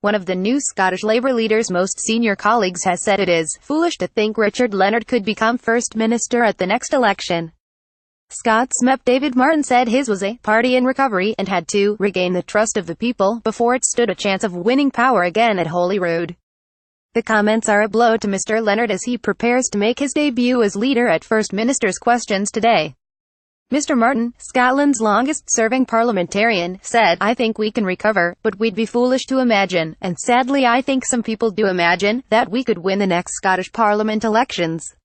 One of the new Scottish Labour leader's most senior colleagues has said it is foolish to think Richard Leonard could become First Minister at the next election. Scots MEP David Martin said his was a party in recovery and had to regain the trust of the people before it stood a chance of winning power again at Holyrood. The comments are a blow to Mr Leonard as he prepares to make his debut as leader at First Minister's Questions today. Mr Martin, Scotland's longest-serving parliamentarian, said, "I think we can recover, but we'd be foolish to imagine, and sadly I think some people do imagine, that we could win the next Scottish Parliament elections.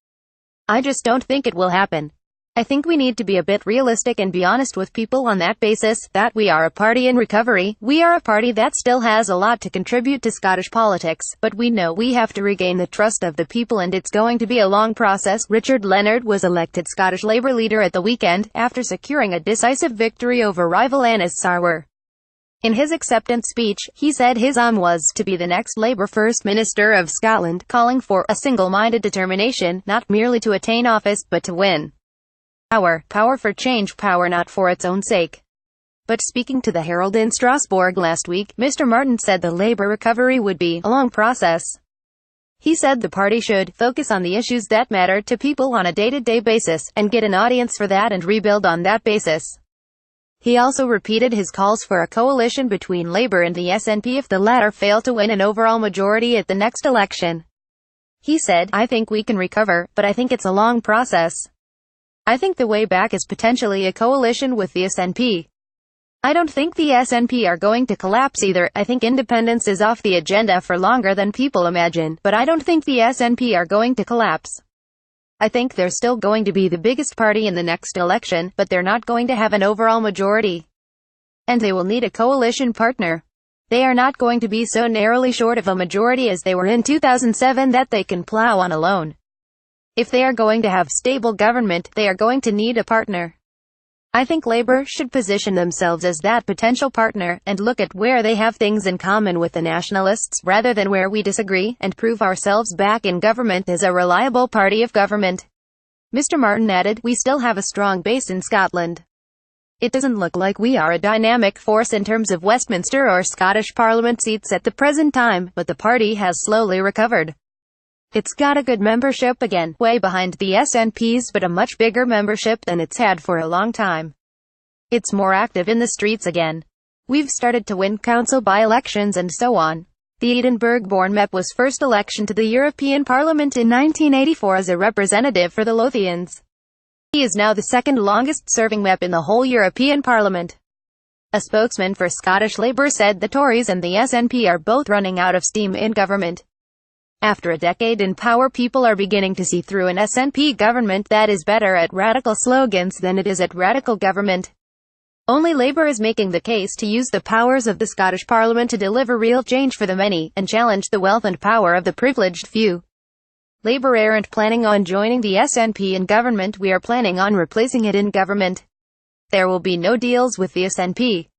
I just don't think it will happen. I think we need to be a bit realistic and be honest with people on that basis, that we are a party in recovery, we are a party that still has a lot to contribute to Scottish politics, but we know we have to regain the trust of the people and it's going to be a long process." Richard Leonard was elected Scottish Labour leader at the weekend, after securing a decisive victory over rival Anas Sarwar. In his acceptance speech, he said his aim was to be the next Labour First Minister of Scotland, calling for a single-minded determination, not merely to attain office, but to win power for change, power not for its own sake. But speaking to the Herald in Strasbourg last week, Mr Martin said the Labour recovery would be a long process. He said the party should focus on the issues that matter to people on a day-to-day basis, and get an audience for that and rebuild on that basis. He also repeated his calls for a coalition between Labour and the SNP if the latter fail to win an overall majority at the next election. He said, "I think we can recover, but I think it's a long process. I think the way back is potentially a coalition with the SNP. I don't think the SNP are going to collapse either. I think independence is off the agenda for longer than people imagine, but I don't think the SNP are going to collapse. I think they're still going to be the biggest party in the next election, but they're not going to have an overall majority. And they will need a coalition partner. They are not going to be so narrowly short of a majority as they were in 2007 that they can plow on alone. If they are going to have stable government, they are going to need a partner. I think Labour should position themselves as that potential partner, and look at where they have things in common with the Nationalists, rather than where we disagree, and prove ourselves back in government as a reliable party of government." Mr Martin added, "We still have a strong base in Scotland. It doesn't look like we are a dynamic force in terms of Westminster or Scottish Parliament seats at the present time, but the party has slowly recovered. It's got a good membership again, way behind the SNP's, but a much bigger membership than it's had for a long time. It's more active in the streets again. We've started to win council by-elections and so on." The Edinburgh-born MEP was first election to the European Parliament in 1984 as a representative for the Lothians. He is now the second longest-serving MEP in the whole European Parliament. A spokesman for Scottish Labour said the Tories and the SNP are both running out of steam in government. After a decade in power, people are beginning to see through an SNP government that is better at radical slogans than it is at radical government. Only Labour is making the case to use the powers of the Scottish Parliament to deliver real change for the many, and challenge the wealth and power of the privileged few. Labour aren't planning on joining the SNP in government, we are planning on replacing it in government. There will be no deals with the SNP.